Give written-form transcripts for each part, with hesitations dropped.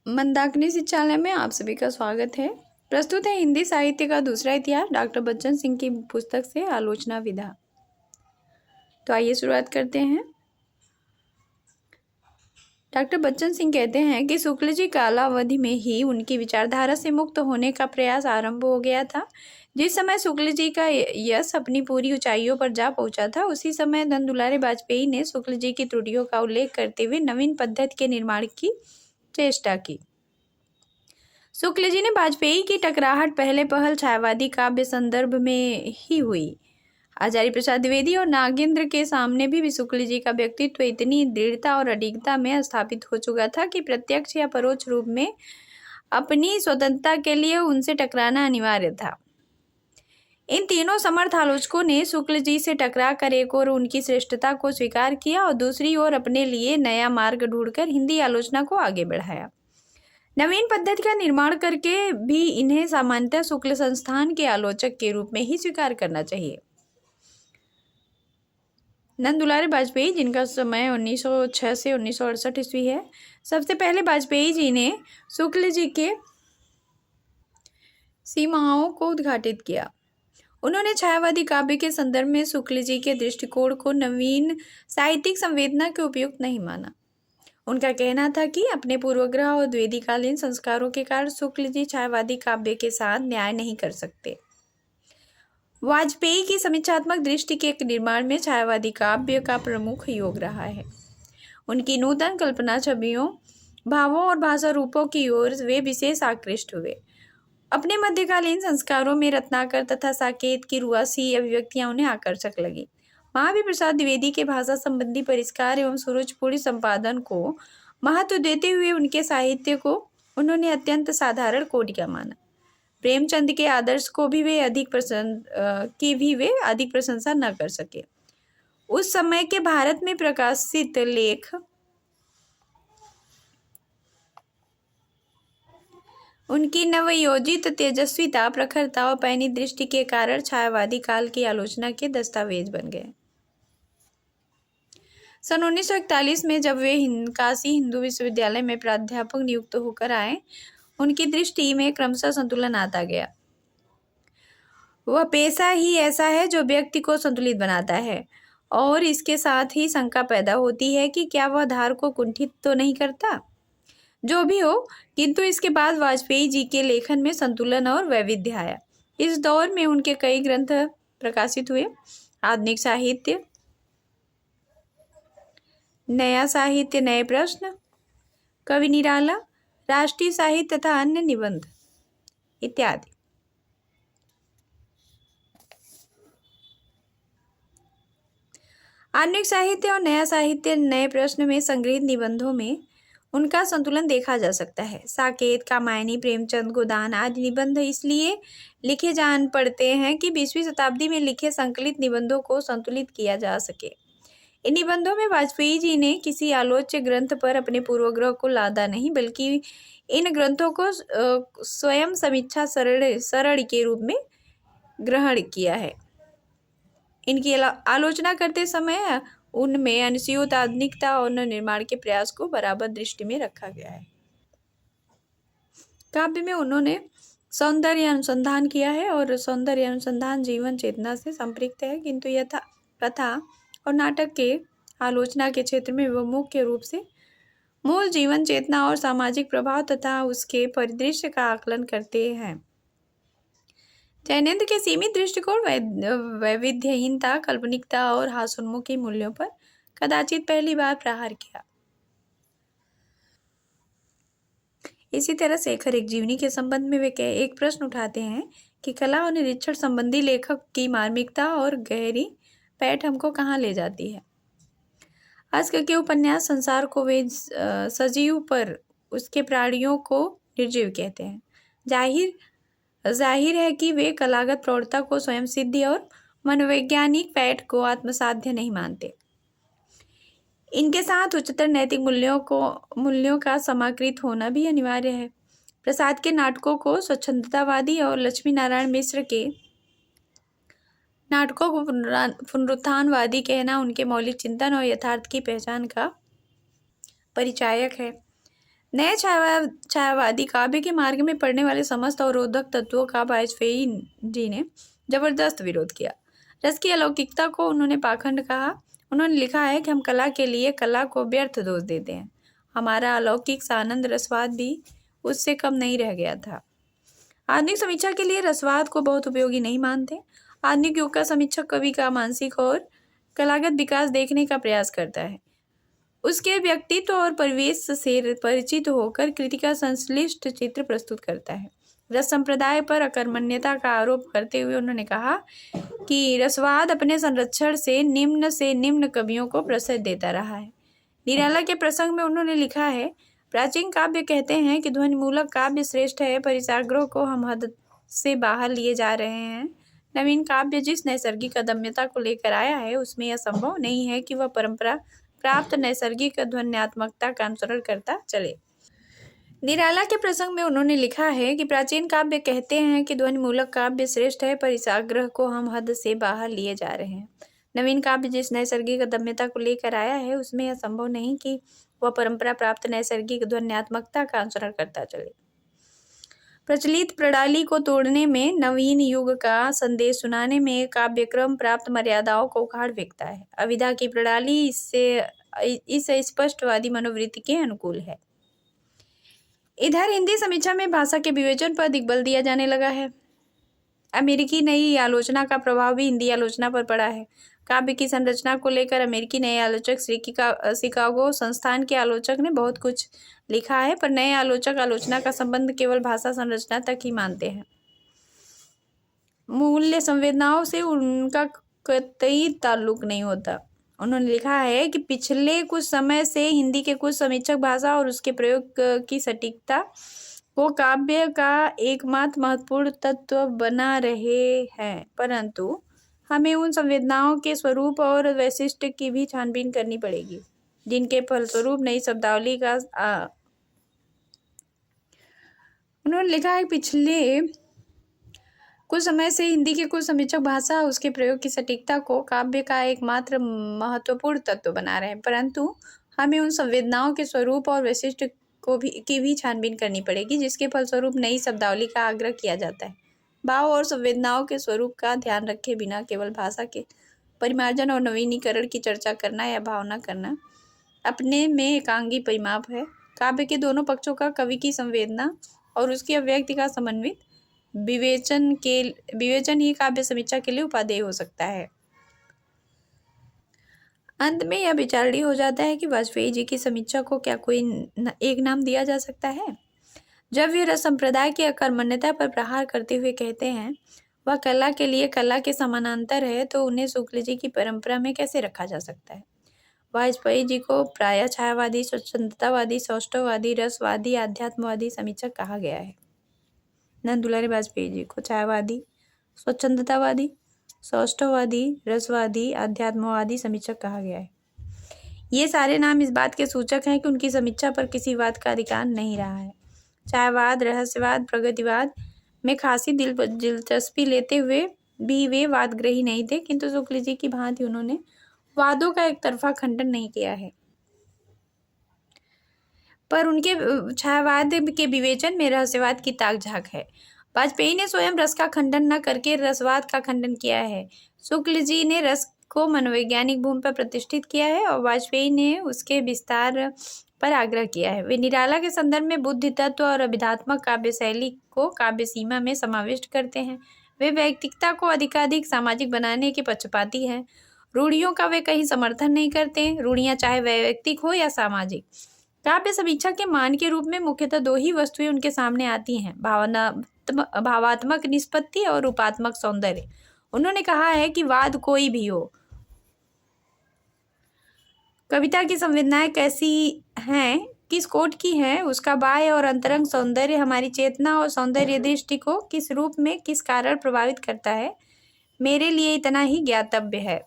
मंदाकिनी शिक्षालय में आप सभी का स्वागत है। प्रस्तुत है हिंदी साहित्य का दूसरा इतिहास डॉक्टर बच्चन सिंह की पुस्तक से आलोचना विधा। तो आइए शुरुआत करते हैं। डॉक्टर बच्चन सिंह कहते हैं कि शुक्ल जी कालावधि में ही उनकी विचारधारा से मुक्त होने का प्रयास आरंभ हो गया था। जिस समय शुक्ल जी का यश अपनी पूरी ऊंचाइयों पर जा पहुंचा था, उसी समय धन दुलारे वाजपेयी ने शुक्ल जी की त्रुटियों का उल्लेख करते हुए नवीन पद्धति के निर्माण की चेष्टा की। शुक्ल जी ने वाजपेयी की टकराहट पहले पहल छायावादी काव्य संदर्भ में ही हुई। आचार्य प्रसाद द्विवेदी और नागेंद्र के सामने भी शुक्ल जी का व्यक्तित्व इतनी दृढ़ता और अडिगता में स्थापित हो चुका था कि प्रत्यक्ष या परोक्ष रूप में अपनी स्वतंत्रता के लिए उनसे टकराना अनिवार्य था। इन तीनों समर्थ आलोचकों ने शुक्ल जी से टकरा कर एक ओर उनकी श्रेष्ठता को स्वीकार किया और दूसरी ओर अपने लिए नया मार्ग ढूंढकर हिंदी आलोचना को आगे बढ़ाया। नवीन पद्धति का निर्माण करके भी इन्हें सामान्यतः शुक्ल संस्थान के आलोचक के रूप में ही स्वीकार करना चाहिए। नंद दुलारे वाजपेयी, जिनका समय 1906 से 1968 ईस्वी है, सबसे पहले वाजपेयी जी ने शुक्ल जी के सीमाओं को उद्घाटित किया। उन्होंने छायावादी काव्य के संदर्भ में शुक्ल जी के दृष्टिकोण को नवीन साहित्यिक संवेदना के उपयुक्त नहीं माना। उनका कहना था कि अपने पूर्वग्रह और द्विवेदीकालीन संस्कारों के कारण शुक्ल जी छायावादी काव्य के साथ न्याय नहीं कर सकते। वाजपेयी की समीक्षात्मक दृष्टि के निर्माण में छायावादी काव्य का प्रमुख योग रहा है। उनकी नूतन कल्पना छवियों, भावों और भाषा रूपों की ओर वे विशेष आकृष्ट हुए। अपने मध्यकालीन संस्कारों में रत्नाकर तथा साकेत की रुआसी अभिव्यक्तियां उन्हें आकर्षक लगी। महावीर प्रसाद द्विवेदी के भाषा संबंधी परिष्कार एवं सुरुचिपूर्ण संपादन को महत्व देते हुए उनके साहित्य को उन्होंने अत्यंत साधारण कोटि का माना। प्रेमचंद के आदर्श को भी वे अधिक प्रशंसा न कर सके। उस समय के भारत में प्रकाशित लेख उनकी नवयोजित तेजस्विता, प्रखरता और पैनी दृष्टि के कारण छायावादी काल की आलोचना के दस्तावेज बन गए। सन 1941 में जब वे काशी हिंदू विश्वविद्यालय में प्राध्यापक नियुक्त होकर आए, उनकी दृष्टि में क्रमशः संतुलन आता गया। वह पेशा ही ऐसा है जो व्यक्ति को संतुलित बनाता है, और इसके साथ ही शंका पैदा होती है कि क्या वह धार को कुंठित तो नहीं करता। जो भी हो, किंतु इसके बाद वाजपेयी जी के लेखन में संतुलन और वैविध्य आया। इस दौर में उनके कई ग्रंथ प्रकाशित हुए। आधुनिक साहित्य, नया साहित्य, नए प्रश्न, कवि निराला, राष्ट्रीय साहित्य तथा अन्य निबंध इत्यादि। आधुनिक साहित्य और नया साहित्य, नए प्रश्न में संग्रहित निबंधों में उनका संतुलन देखा जा सकता है। साकेत, कामायनी, प्रेमचंद, गोदान आदि निबंध इसलिए लिखे जान पड़ते हैं कि 20वीं शताब्दी में लिखे संकलित निबंधों को संतुलित किया जा सके। इन निबंधों में वाजपेयी जी ने किसी आलोच्य ग्रंथ पर अपने पूर्वग्रह को लादा नहीं, बल्कि इन ग्रंथों को स्वयं समीक्षा सरणी के रूप में ग्रहण किया है। इनकी आलोचना करते समय उनमें अनुस्यूत आधुनिकता और निर्माण के प्रयास को बराबर दृष्टि में रखा गया है। काव्य में उन्होंने सौंदर्य अनुसंधान किया है, और सौंदर्य अनुसंधान जीवन चेतना से संपृक्त है, किंतु यथा कथा और नाटक के आलोचना के क्षेत्र में वह मुख्य रूप से मूल जीवन चेतना और सामाजिक प्रभाव तथा उसके परिदृश्य का आकलन करते हैं। जैनेन्द्र के सीमित दृष्टिकोण, वैविध्यहीनता, काल्पनिकता और हास्योन्मुखी मूल्यों पर कदाचित पहली बार प्रहार किया। इसी तरह शेखर एक जीवनी के संबंध में वे एक प्रश्न उठाते हैं कि कला और निरीक्षण संबंधी लेखक की मार्मिकता और गहरी पैठ हमको कहाँ ले जाती है। आज के उपन्यास संसार को वे सजीव पर उसके प्राणियों को निर्जीव कहते हैं। जाहिर है कि वे कलागत प्रौढ़ता को स्वयं सिद्धि और मनोवैज्ञानिक पैठ को आत्मसाध्य नहीं मानते। इनके साथ उच्चतर नैतिक मूल्यों का समाकृत होना भी अनिवार्य है। प्रसाद के नाटकों को स्वच्छंदतावादी और लक्ष्मी नारायण मिश्र के नाटकों को पुनरुत्थानवादी कहना उनके मौलिक चिंतन और यथार्थ की पहचान का परिचायक है। नए छायावादी काव्य के मार्ग में पड़ने वाले समस्त अवरोधक तत्वों का वाजपेयी जी ने जबरदस्त विरोध किया। रस की अलौकिकता को उन्होंने पाखंड कहा। उन्होंने लिखा है कि हम कला के लिए कला को व्यर्थ दोष देते हैं। हमारा अलौकिक सानंद रसवाद भी उससे कम नहीं रह गया था। आधुनिक समीक्षा के लिए रसवाद को बहुत उपयोगी नहीं मानते। आधुनिक युग का समीक्षक कवि का मानसिक और कलागत विकास देखने का प्रयास करता है। उसके व्यक्तित्व और परिवेश से परिचित होकर कृति का संश्लिष्ट चित्र प्रस्तुत करता है। रस संप्रदाय पर अकर्मण्यता का आरोप करते हुए उन्होंने कहा कि रसवाद अपने संरक्षण से निम्न कवियों को प्रसिद्ध देता रहा है। निराला के प्रसंग में उन्होंने लिखा है, प्राचीन काव्य कहते हैं कि ध्वनिमूलक काव्य श्रेष्ठ है, पर इस आग्रह को हम हद से बाहर लिए जा रहे हैं। नवीन काव्य जिस नैसर्गिक अदम्यता को लेकर आया है, उसमें यह संभव नहीं है कि वह परंपरा प्राप्त नैसर्गिक ध्वन्यात्मकता का अनुसरण करता चले। निराला के प्रसंग में उन्होंने लिखा है कि प्राचीन काव्य कहते हैं कि ध्वनिमूलक काव्य श्रेष्ठ है, पर इस आग्रह को हम हद से बाहर लिए जा रहे हैं। नवीन काव्य जिस नैसर्गिक अदम्यता को लेकर आया है, उसमें यह संभव नहीं कि वह परंपरा प्राप्त नैसर्गिक ध्वन्यात्मकता का अनुसरण करता चले। प्रचलित प्रणाली को तोड़ने में, नवीन युग का संदेश सुनाने में काव्यक्रम प्राप्त मर्यादाओं को उखाड़ फेंकता है। अविधा की प्रणाली इस स्पष्टवादी मनोवृत्ति के अनुकूल है। इधर हिंदी समीक्षा में भाषा के विवेचन पर अधिक बल दिया जाने लगा है। अमेरिकी नई आलोचना का प्रभाव भी हिंदी आलोचना पर पड़ा है। काव्य की संरचना को लेकर अमेरिकी नए आलोचक शिकागो संस्थान के आलोचक ने बहुत कुछ लिखा है, पर नए आलोचक आलोचना का संबंध केवल भाषा संरचना तक ही मानते हैं। मूल्य संवेदनाओं से उनका कतई ताल्लुक नहीं होता। उन्होंने लिखा है कि पिछले कुछ समय से हिंदी के कुछ समीक्षक भाषा और उसके प्रयोग की सटीकता को काव्य का एकमात्र महत्वपूर्ण तत्व बना रहे हैं, परंतु हमें उन संवेदनाओं के स्वरूप और वैशिष्ट्य की भी छानबीन करनी पड़ेगी, जिनके फलस्वरूप नई शब्दावली का उन्होंने लिखा है पिछले कुछ समय से हिंदी के कुछ समीक्षक भाषा उसके प्रयोग की सटीकता को काव्य का एकमात्र महत्वपूर्ण तत्व बना रहे हैं, परंतु हमें उन संवेदनाओं के स्वरूप और वैशिष्ट्य की भी छानबीन करनी पड़ेगी, जिसके फलस्वरूप नई शब्दावली का आग्रह किया जाता है। भाव और संवेदनाओं के स्वरूप का ध्यान रखे बिना केवल भाषा के परिमार्जन और नवीनीकरण की चर्चा करना या भावना करना अपने में एकांगी परिमाप है। काव्य के दोनों पक्षों का कवि की संवेदना और उसकी अभिव्यक्ति का समन्वित विवेचन ही काव्य समीक्षा के लिए उपादेय हो सकता है। अंत में यह विचारणीय हो जाता है कि वाजपेयी जी की समीक्षा को क्या कोई एक नाम दिया जा सकता है? जब वे रस संप्रदाय की अकर्मण्यता पर प्रहार करते हुए कहते हैं वह कला के लिए कला के समानांतर है, तो उन्हें शुक्ल जी की परंपरा में कैसे रखा जा सकता है? वाजपेयी जी को प्रायः छायावादी, स्वच्छंदतावादी, सौष्ठववादी, रसवादी, आध्यात्मवादी समीक्षक कहा गया है। नंद दुलारी वाजपेयी जी को छायावादी, स्वच्छंदतावादी, सौष्ठववादी, रसवादी, आध्यात्मवादी समीक्षक कहा गया है। ये सारे नाम इस बात के सूचक हैं कि उनकी समीक्षा पर किसी वाद का अधिकार नहीं रहा है। छायावाद, रहस्यवाद, प्रगतिवाद में खासी दिलचस्पी लेते हुए भी वे वादग्रही नहीं थे, किंतु शुक्ल जी की भांति उन्होंने वादों का एक तरफा खंडन नहीं किया है, पर उनके छायावाद के विवेचन में रहस्यवाद की ताक झांक है। वाजपेयी ने स्वयं रस का खंडन न करके रसवाद का खंडन किया है। शुक्ल जी ने रस को मनोवैज्ञानिक भूमि पर प्रतिष्ठित किया है और वाजपेयी ने उसके विस्तार पर आग्रह किया है। वे निराला के संदर्भ में बुद्धि तत्व और अभिधात्मक काव्य शैली को काव्य सीमा में समाविष्ट करते हैं। वे वैयक्तिकता को अधिकाधिक सामाजिक बनाने के पक्षपाती हैं। रूढ़ियों का वे कहीं समर्थन नहीं करते, रूढ़ियाँ चाहे वैयक्तिक हो या सामाजिक। काव्य समीक्षा के मान के रूप में मुख्यतः दो ही वस्तुएं उनके सामने आती हैं, भावात्मक निष्पत्ति और रूपात्मक सौंदर्य। उन्होंने कहा है कि वाद कोई भी हो, कविता की संवेदनाएं कैसी हैं, किस कोट की हैं, उसका बाह्य और अंतरंग सौंदर्य हमारी चेतना और सौंदर्य दृष्टि को किस रूप में किस कारण प्रभावित करता है, मेरे लिए इतना ही ज्ञातव्य है।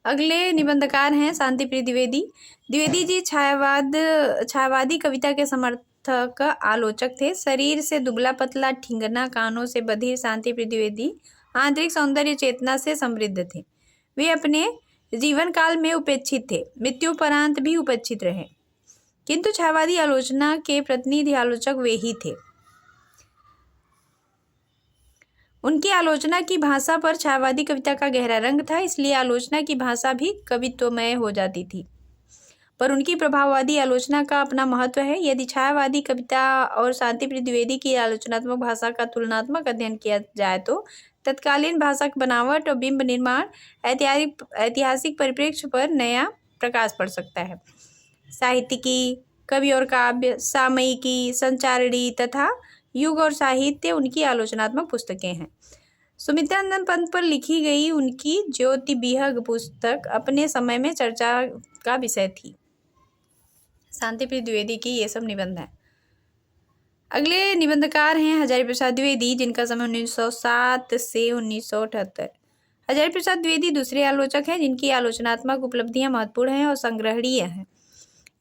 अगले निबंधकार हैं शांतिप्रिय द्विवेदी। द्विवेदी जी छायावादी कविता के समर्थक आलोचक थे। शरीर से दुबला पतला, ठिंगना, कानों से बधिर शांतिप्रिय द्विवेदी आंतरिक सौंदर्य चेतना से समृद्ध थे। वे अपने जीवन काल में उपेक्षित थे, मृत्युपरांत भी उपेक्षित रहे। किंतु छायावादी आलोचना के प्रतिनिधि आलोचक वे ही थे। उनकी आलोचना की भाषा पर छायावादी कविता का गहरा रंग था, इसलिए आलोचना की भाषा भी कवित्वमय हो जाती थी। पर उनकी प्रभाववादी आलोचना का अपना महत्व है। यदि छायावादी कविता और शांतिप्रिय द्विवेदी की आलोचनात्मक भाषा का तुलनात्मक अध्ययन किया जाए तो तत्कालीन भाषा की बनावट और बिंब निर्माण ऐतिहासिक परिप्रेक्ष्य पर नया प्रकाश पड़ सकता है। साहित्यिकी, कवि और काव्य, सामयिकी, संचारणी तथा युग और साहित्य उनकी आलोचनात्मक पुस्तकें हैं। सुमित्रानंद पंत पर लिखी गई उनकी ज्योति विहंग पुस्तक अपने समय में चर्चा का विषय थी। शांतिप्रिय द्विवेदी की ये सब निबंध हैं। अगले निबंधकार हैं हजारी प्रसाद द्विवेदी, जिनका समय 1907 से 1978। हजारी प्रसाद द्विवेदी दूसरे आलोचक हैं जिनकी आलोचनात्मक उपलब्धियां महत्वपूर्ण हैं और संग्रहणीय हैं।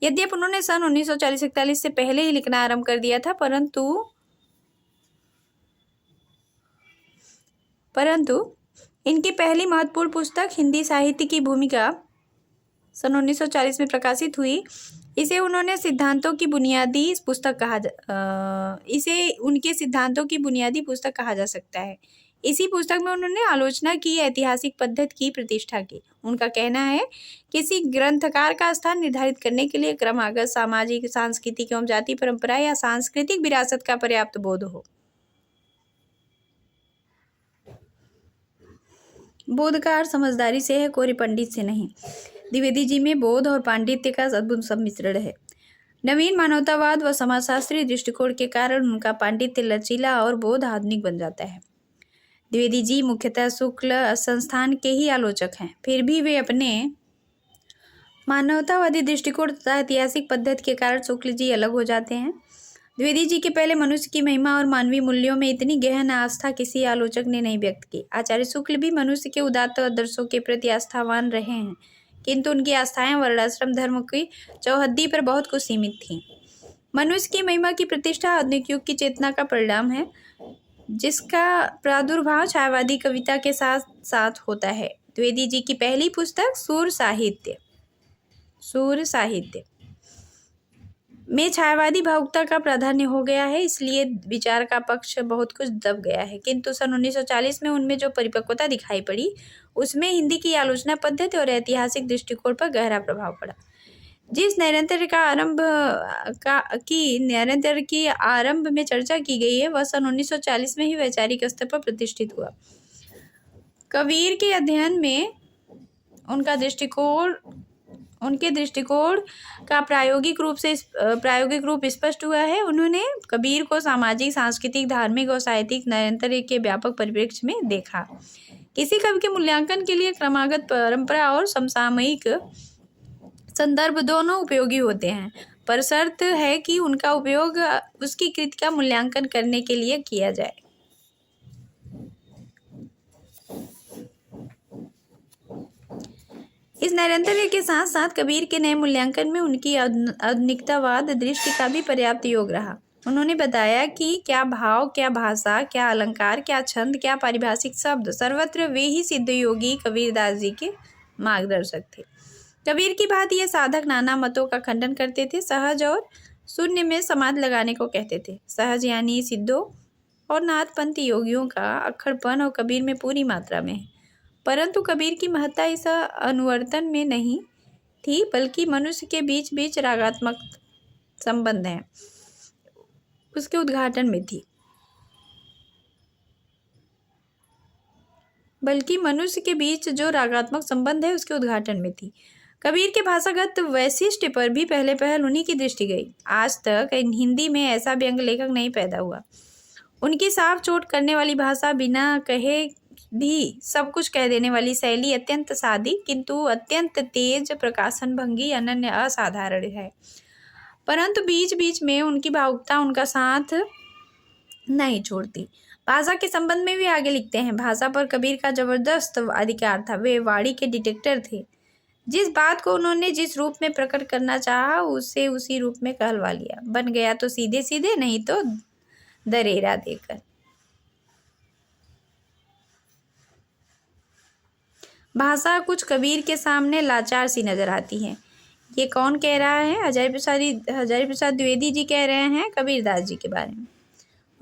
यद्यपि उन्होंने सन 1940-41 से पहले ही लिखना आरंभ कर दिया था, परंतु इनकी पहली महत्वपूर्ण पुस्तक हिंदी साहित्य की भूमिका सन 1940 में प्रकाशित हुई। इसे उनके सिद्धांतों की बुनियादी पुस्तक कहा जा सकता है। इसी पुस्तक में उन्होंने आलोचना की ऐतिहासिक पद्धति की प्रतिष्ठा की। उनका कहना है किसी ग्रंथकार का स्थान निर्धारित करने के लिए क्रमागत सामाजिक, सांस्कृतिक एवं जाति परंपरा या सांस्कृतिक विरासत का पर्याप्त बोध हो। बोधकार समझदारी से है, कोरी पंडित से नहीं। द्विवेदी जी में बोध और पांडित्य का अद्भुत सम्मिश्रण है। नवीन मानवतावाद व समाजशास्त्रीय दृष्टिकोण के कारण उनका पांडित्य लचीला और बोध आधुनिक बन जाता है। द्विवेदी जी मुख्यतः शुक्ल संस्थान के ही आलोचक हैं, फिर भी वे अपने मानवतावादी दृष्टिकोण तथा ऐतिहासिक पद्धति के कारण शुक्ल जी अलग हो जाते हैं। द्विवेदी जी के पहले मनुष्य की महिमा और मानवीय मूल्यों में इतनी गहन आस्था किसी आलोचक ने नहीं व्यक्त की। आचार्य शुक्ल भी मनुष्य के उदात्त आदर्शों के प्रति आस्थावान रहे हैं, किंतु उनकी आस्थाएं वर्णाश्रम धर्म की चौहद्दी पर बहुत कुछ सीमित थीं। मनुष्य की महिमा की प्रतिष्ठा आधुनिक युग की चेतना का परिणाम है, जिसका प्रादुर्भाव छायावादी कविता के साथ साथ होता है। द्विवेदी जी की पहली पुस्तक सूर साहित्य में छायावादी भावुकता का प्राधान्य हो गया है, इसलिए विचार का पक्ष बहुत कुछ दब गया है। किंतु सन 1940 में उनमें जो परिपक्वता दिखाई पड़ी, उसमें हिंदी की आलोचना पद्धति और ऐतिहासिक दृष्टिकोण पर गहरा प्रभाव पड़ा। जिस नैरंतर की आरंभ में चर्चा की गई है, वह सन 1940 में ही वैचारिक स्तर पर प्रतिष्ठित हुआ। कबीर के अध्ययन में उनके दृष्टिकोण का प्रायोगिक रूप स्पष्ट हुआ है। उन्होंने कबीर को सामाजिक, सांस्कृतिक, धार्मिक और साहित्यिक नैरंतर के व्यापक परिप्रेक्ष्य में देखा। किसी कवि के मूल्यांकन के लिए क्रमागत परंपरा और समसामयिक संदर्भ दोनों उपयोगी होते हैं, पर शर्त है कि उनका उपयोग उसकी कृति का मूल्यांकन करने के लिए किया जाए। इस नैरंतर्य के साथ साथ कबीर के नए मूल्यांकन में उनकी आधुनिकतावाद दृष्टि का भी पर्याप्त योग रहा। उन्होंने बताया कि क्या भाव, क्या भाषा, क्या अलंकार, क्या छंद, क्या पारिभाषिक शब्द, सर्वत्र वे ही सिद्ध योगी कबीरदास जी के मार्गदर्शक थे। कबीर की भांति ये साधक नाना मतों का खंडन करते थे, सहज और शून्य में समाध लगाने को कहते थे। सहज यानी सिद्धों और नाथपंथी योगियों का अक्खड़पन और कबीर में पूरी मात्रा में है, परंतु कबीर की महत्ता इस अनुवर्तन में नहीं थी, बल्कि मनुष्य के बीच बीच रागात्मक संबंध है उसके उद्घाटन में थी। कबीर के भाषागत वैशिष्ट्य पर भी पहले पहल उन्हीं की दृष्टि गई। आज तक हिंदी में ऐसा व्यंग लेखक नहीं पैदा हुआ। उनकी साफ चोट करने वाली भाषा, बिना कहे भी सब कुछ कह देने वाली शैली, अत्यंत सादी किंतु अत्यंत तेज प्रकाशन भंगी अनन्य असाधारण है। परंतु बीच बीच में उनकी भावुकता उनका साथ नहीं छोड़ती। भाषा के संबंध में भी आगे लिखते हैं, भाषा पर कबीर का जबरदस्त अधिकार था। वे वाणी के डिटेक्टर थे। जिस बात को उन्होंने जिस रूप में प्रकट करना चाहा, उसे उसी रूप में कहलवा लिया। बन गया तो सीधे सीधे, नहीं तो दरेरा देकर। भाषा कुछ कबीर के सामने लाचार सी नजर आती है। ये कौन कह रहा है? हजारी प्रसाद द्विवेदी जी कह रहे हैं कबीरदास जी के बारे में,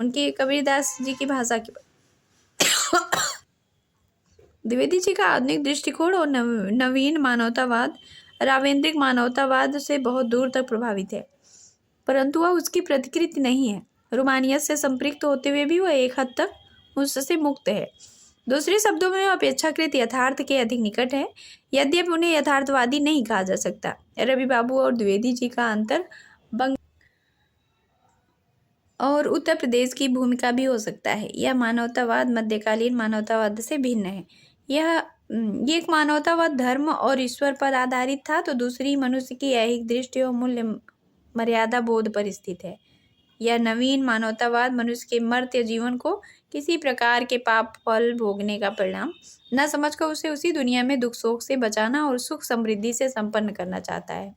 उनके कबीरदास जी की भाषा के द्विवेदी जी का आधुनिक दृष्टिकोण और नवीन मानवतावाद रावेंद्रिक मानवतावाद से बहुत दूर तक प्रभावित है, परंतु वह उसकी प्रतिकृति नहीं है। रोमानियत से संपृक्त होते हुए भी वह एक हद तक उससे मुक्त है। दूसरे शब्दों में वह अपेक्षाकृत यथार्थ के अधिक निकट है, यद्यपि उन्हें यथार्थवादी नहीं कहा जा सकता। रवि बाबू और द्विवेदी जी का अंतर बंग और उत्तर प्रदेश की भूमिका भी हो सकता है। यह मानवतावाद मध्यकालीन मानवतावाद से भिन्न है। ये एक मानवतावाद धर्म और ईश्वर पर आधारित था, तो दूसरी मनुष्य की ऐहिक दृष्टि और मूल्य मर्यादा बोध पर स्थित है। यह नवीन मानवतावाद मनुष्य के मर्त्य जीवन को किसी प्रकार के पाप फल भोगने का परिणाम न समझकर उसे उसी दुनिया में दुख शोक से बचाना और सुख समृद्धि से संपन्न करना चाहता है।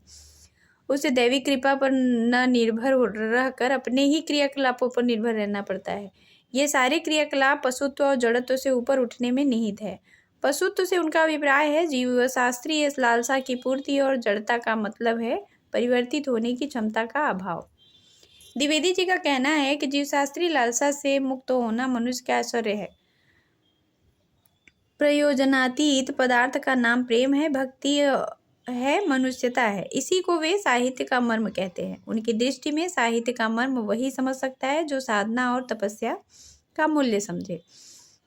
उसे दैवी कृपा पर न निर्भर रहकर अपने ही क्रियाकलापों पर निर्भर रहना पड़ता है। ये सारे क्रियाकलाप पशुत्व और जड़त्व से ऊपर उठने में निहित है। पशुत्व से उनका अभिप्राय है जीव शास्त्रीय लालसा की पूर्ति और जड़ता का मतलब है परिवर्तित होने की क्षमता का अभाव। द्विवेदी जी का कहना है कि जीवशास्त्री लालसा से मुक्त होना मनुष्य का ऐश्वर्य है। प्रयोजनातीत पदार्थ का नाम प्रेम है, भक्ति है, मनुष्यता है। इसी को वे साहित्य का मर्म कहते हैं। उनकी दृष्टि में साहित्य का मर्म वही समझ सकता है जो साधना और तपस्या का मूल्य समझे।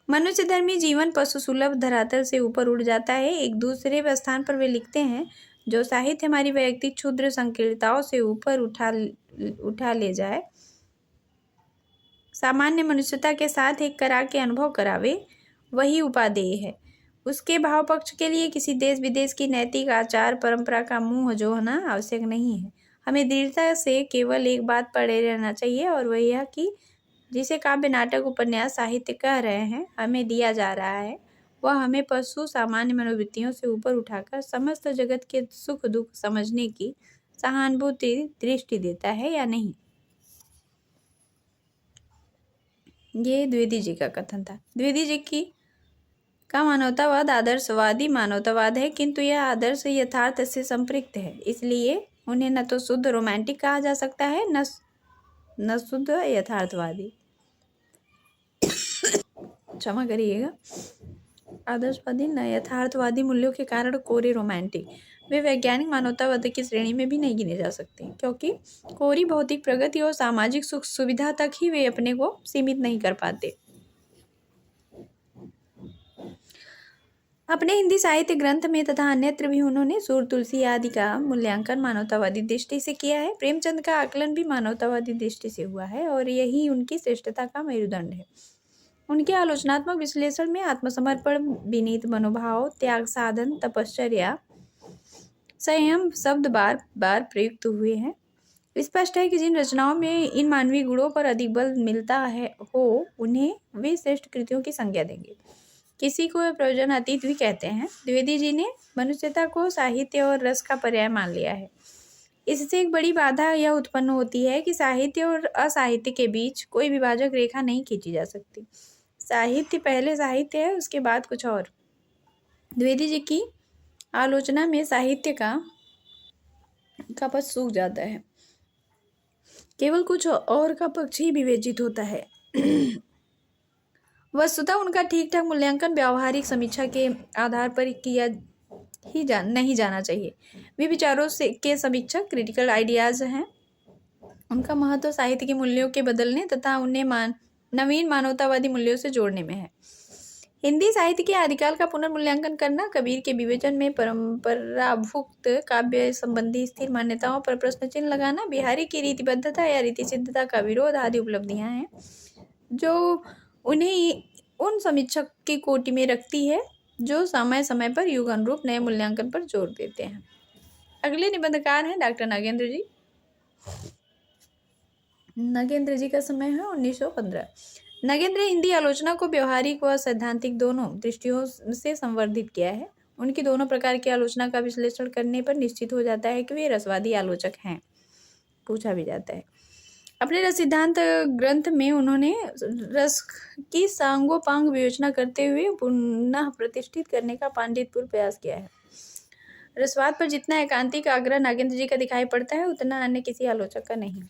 मनुष्य धर्मी जीवन पशु सुलभ धरातल से ऊपर उड़ जाता है। एक दूसरे स्थान पर वे लिखते हैं, जो साहित्य हमारी वैयक्तिक क्षुद्र संकीर्णताओं से ऊपर उठा ले जाए, सामान्य मनुष्यता के साथ एक करा के अनुभव करावे, वही उपादेय है। उसके भाव पक्ष के लिए किसी देश विदेश की नैतिक आचार परंपरा का मुंह जोहना आवश्यक नहीं है। हमें दृढ़ता से केवल एक बात पढ़े रहना चाहिए, और वह यह कि जिसे काव्य नाटक उपन्यास साहित्य कह रहे हैं हमें दिया जा रहा है, वह हमें पशु सामान्य मनोवृत्तियों से ऊपर उठाकर समस्त जगत के सुख दुख समझने की सहानुभूति दृष्टि देता है या नहीं। ये द्विवेदी जी का कथन था। द्विवेदी जी का मानवतावाद आदर्शवादी मानवतावाद है, किंतु यह आदर्श यथार्थ से संपृक्त है। इसलिए उन्हें न तो शुद्ध रोमांटिक कहा जा सकता है, न शुद्ध यथार्थवादी। क्षमा करिएगा, आदर्शवादी न यथार्थवादी मूल्यों के कारण कोरे रोमांटिक। वे वैज्ञानिक मानवतावाद की श्रेणी में भी नहीं गिने जा सकते, क्योंकि कोरी भौतिक प्रगति और सामाजिक सुख सुविधा तक ही वे अपने को सीमित नहीं कर पाते। अपने हिंदी साहित्य ग्रंथ में तथा अन्यत्र भी उन्होंने सूर तुलसी आदि का मूल्यांकन मानवतावादी दृष्टि से किया है। प्रेमचंद का आकलन भी मानवतावादी दृष्टि से हुआ है, और यही उनकी श्रेष्ठता का मेरुदंड है। उनके आलोचनात्मक विश्लेषण में आत्मसमर्पण, विनीत मनोभाव, त्याग साधन, तपश्चर्या, संयम शब्द बार बार प्रयुक्त हुए हैं। स्पष्ट है कि जिन रचनाओं में इन मानवीय गुणों पर अधिक बल मिलता है उन्हें वे श्रेष्ठ कृतियों की संज्ञा देंगे। किसी को वे प्रयोजन अतीत भी कहते हैं। द्विवेदी जी ने मनुष्यता को साहित्य और रस का पर्याय मान लिया है। इससे एक बड़ी बाधा यह उत्पन्न होती है कि साहित्य और असाहित्य के बीच कोई विभाजक रेखा नहीं खींची जा सकती। साहित्य पहले साहित्य है, उसके बाद कुछ और। द्विवेदी जी की आलोचना में साहित्य का पक्ष सूख जाता है, केवल कुछ और का पक्ष ही विवेचित होता है। वस्तुतः उनका ठीक ठाक मूल्यांकन व्यावहारिक समीक्षा के आधार पर किया ही नहीं जाना चाहिए। वे विचारों के समीक्षक, क्रिटिकल आइडियाज हैं। उनका महत्व साहित्य के मूल्यों के बदलने तथा उन्हें नवीन मानवतावादी मूल्यों से जोड़ने में है। हिंदी साहित्य के आदिकाल का पुनर्मूल्यांकन करना, कबीर के विवेचन में परंपराभुक्त काव्य संबंधी स्थिर मान्यताओं पर प्रश्न चिन्ह लगाना, बिहारी की रीतिबद्धता या रीति सिद्धता का विरोध आदि उपलब्धियां हैं जो उन्हें उन समीक्षक की कोटि में रखती है जो समय समय पर युग अनुरूप नए मूल्यांकन पर जोर देते हैं। अगले निबंधकार हैं डॉक्टर नागेंद्र जी। नागेंद्र जी का समय है 1915। नागेंद्र हिंदी आलोचना को व्यवहारिक व सैद्धांतिक दोनों दृष्टियों से संवर्धित किया है। उनकी दोनों प्रकार की आलोचना का विश्लेषण करने पर निश्चित हो जाता है कि वे रसवादी आलोचक हैं। पूछा भी जाता है। अपने रस सिद्धांत ग्रंथ में उन्होंने रस की सांगोपांग विवेचना करते हुए पुनः प्रतिष्ठित करने का पांडित्यपूर्ण प्रयास किया है। रसवाद पर जितना एकांतिक आग्रह नागेंद्र जी का दिखाई पड़ता है उतना अन्य किसी आलोचक का नहीं।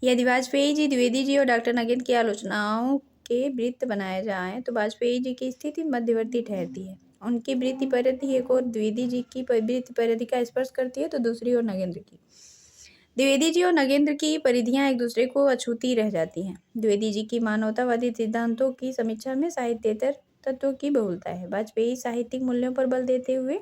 यदि वाजपेयी जी, द्विवेदी जी और डॉक्टर नगेंद्र की आलोचनाओं के वृत्त बनाए जाएं तो वाजपेयी जी की स्थिति मध्यवर्ती ठहरती है। उनकी वृत्ति परिधि एक और द्विवेदी जी की वृत्ति परिधि का स्पर्श करती है तो दूसरी ओर नगेंद्र की। द्विवेदी जी और नगेंद्र की परिधियां एक दूसरे को अछूती रह जाती हैं। द्विवेदी जी की मानवतावादी सिद्धांतों की समीक्षा में साहित्येतर तत्वों की बहुलता है। वाजपेयी साहित्यिक मूल्यों पर बल देते हुए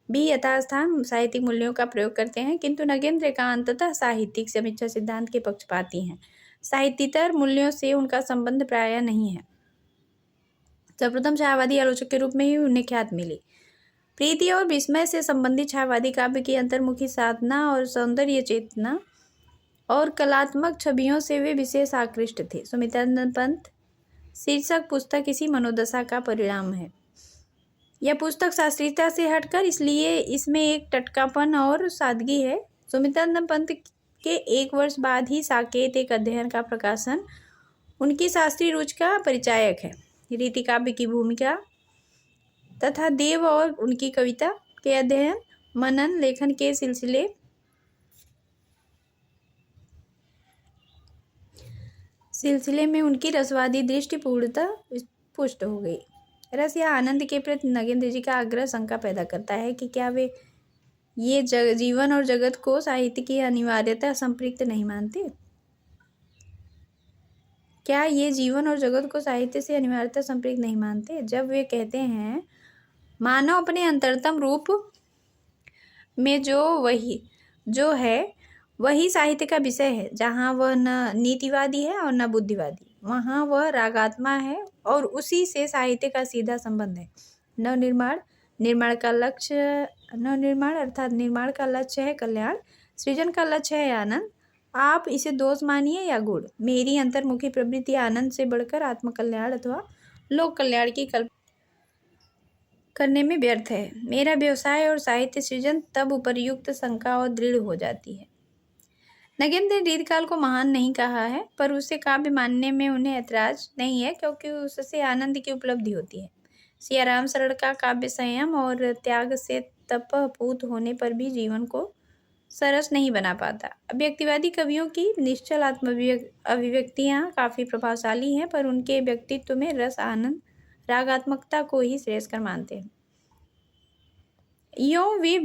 भी यथास्थान साहित्यिक मूल्यों का प्रयोग करते हैं, किंतु नगेंद्र एकांततः साहित्यिक समीक्षा सिद्धांत के पक्षपाती हैं। साहित्येतर मूल्यों से उनका संबंध प्रायः नहीं है। सर्वप्रथम छायावादी आलोचक के रूप में ही उन्हें ख्याति मिली। प्रीति और विस्मय से संबंधित छायावादी काव्य की अंतर्मुखी साधना और सौंदर्य चेतना और कलात्मक छवियों से वे विशेष आकृष्ट थे। सुमित्रानंद पंत शीर्षक पुस्तक इसी मनोदशा का परिणाम है। यह पुस्तक शास्त्रीयता से हटकर इसलिए इसमें एक टटकापन और सादगी है। सुमित्रानंद पंत के 1 वर्ष बाद ही साकेत एक अध्ययन का प्रकाशन उनकी शास्त्रीय रुचि का परिचायक है। रीति काव्य की भूमिका तथा देव और उनकी कविता के अध्ययन मनन लेखन के सिलसिले में उनकी रसवादी दृष्टि पूर्णतः पुष्ट हो गई। रस या आनंद के प्रति नगेंद्र जी का आग्रह शंका पैदा करता है कि क्या वे ये जीवन और जगत को साहित्य की अनिवार्यता संपृक्त नहीं मानते। क्या ये जीवन और जगत को साहित्य से अनिवार्यता संपृक्त नहीं मानते जब वे कहते हैं मानव अपने अंतरतम रूप में जो है वही साहित्य का विषय है। जहाँ वह न नीतिवादी है और न बुद्धिवादी, वहाँ वह रागात्मा है और उसी से साहित्य का सीधा संबंध है। निर्माण अर्थात निर्माण का लक्ष्य है कल्याण, सृजन का लक्ष्य है आनंद। आप इसे दोष मानिए या गुण, मेरी अंतर्मुखी प्रवृत्ति आनंद से बढ़कर आत्मकल्याण अथवा लोक कल्याण की कल्पना करने में व्यर्थ है। मेरा व्यवसाय और साहित्य सृजन तब उपर्युक्त शंका और दृढ़ हो जाती है। नगेंद्र ने रीतकाल को महान नहीं कहा है, पर उसे काव्य मानने में उन्हें ऐतराज नहीं है क्योंकि उससे आनंद की उपलब्धि होती है। सियाराम शरण का काव्य संयम और त्याग से तपपूत होने पर भी जीवन को सरस नहीं बना पाता। व्यक्तिवादी कवियों की निश्चल अभिव्यक्तियाँ काफ़ी प्रभावशाली हैं, पर उनके व्यक्तित्व में रस, आनंद, रागात्मकता को ही श्रेयस्कर मानते हैं। यों वे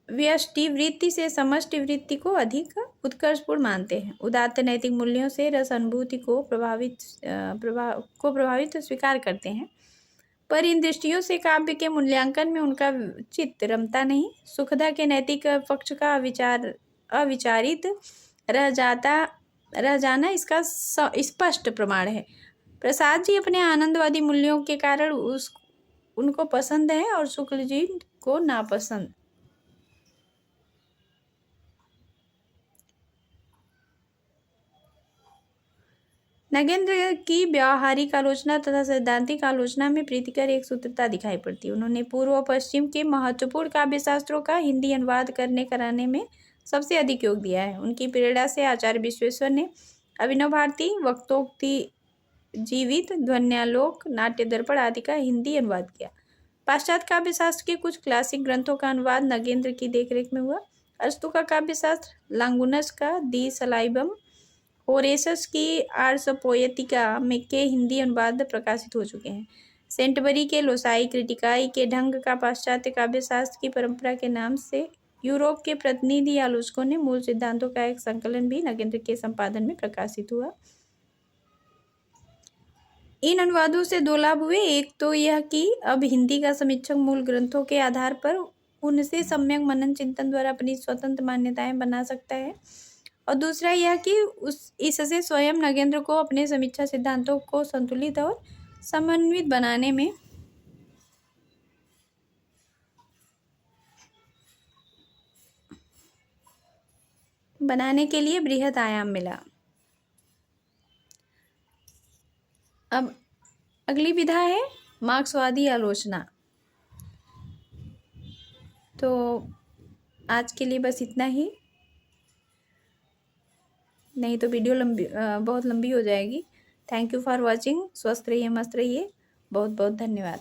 व्यष्टि वृत्ति से समष्टि वृत्ति को अधिक उत्कर्षपूर्ण मानते हैं। उदात्त नैतिक मूल्यों से रस अनुभूति को प्रभावित स्वीकार करते हैं, पर इन दृष्टियों से काव्य के मूल्यांकन में उनका चित्त रमता नहीं। सुखदा के नैतिक पक्ष का अविचारित रह जाना इसका स्पष्ट प्रमाण है। प्रसाद जी अपने आनंदवादी मूल्यों के कारण उनको पसंद है और शुक्ल जी को नापसंद। नगेंद्र की व्यावहारिक आलोचना तथा सैद्धांतिक आलोचना में प्रीतिकर एक सूत्रता दिखाई पड़ती है। उन्होंने पूर्व और पश्चिम के महत्वपूर्ण काव्यशास्त्रों का हिंदी अनुवाद कराने में सबसे अधिक योग दिया है। उनकी प्रेरणा से आचार्य विश्वेश्वर ने अभिनव भारती, वक्तोक्ति जीवित, ध्वन्यालोक, नाट्य दर्पण आदि का हिंदी अनुवाद किया। पाश्चात्य काव्यशास्त्र के कुछ क्लासिक ग्रंथों का अनुवाद नगेंद्र की देखरेख में हुआ। अरस्तु का काव्यशास्त्र, लांगुनस का दी सलाइबम, होरेसस की आर्स पोएटिका के हिंदी अनुवाद प्रकाशित हो चुके हैं। सेंटबरी के लोसाई क्रिटिकाई के ढंग का पाश्चात्य काव्यशास्त्र की परंपरा के नाम से यूरोप के प्रतिनिधि आलोचकों ने मूल सिद्धांतों का एक संकलन भी नगेंद्र के संपादन में प्रकाशित हुआ। इन अनुवादों से 2 लाभ हुए। एक तो यह कि अब हिंदी का समीक्षक मूल ग्रंथों के आधार पर उनसे सम्यक मनन चिंतन द्वारा अपनी स्वतंत्र मान्यताएं बना सकता है, और दूसरा यह कि इससे स्वयं नगेंद्र को अपने समीक्षा सिद्धांतों को संतुलित और समन्वित बनाने के लिए बृहद आयाम मिला। अब अगली विधा है मार्क्सवादी आलोचना। तो आज के लिए बस इतना ही, नहीं तो वीडियो बहुत लंबी हो जाएगी। Thank you for watching. स्वस्थ रहिए, मस्त रहिए। बहुत बहुत धन्यवाद।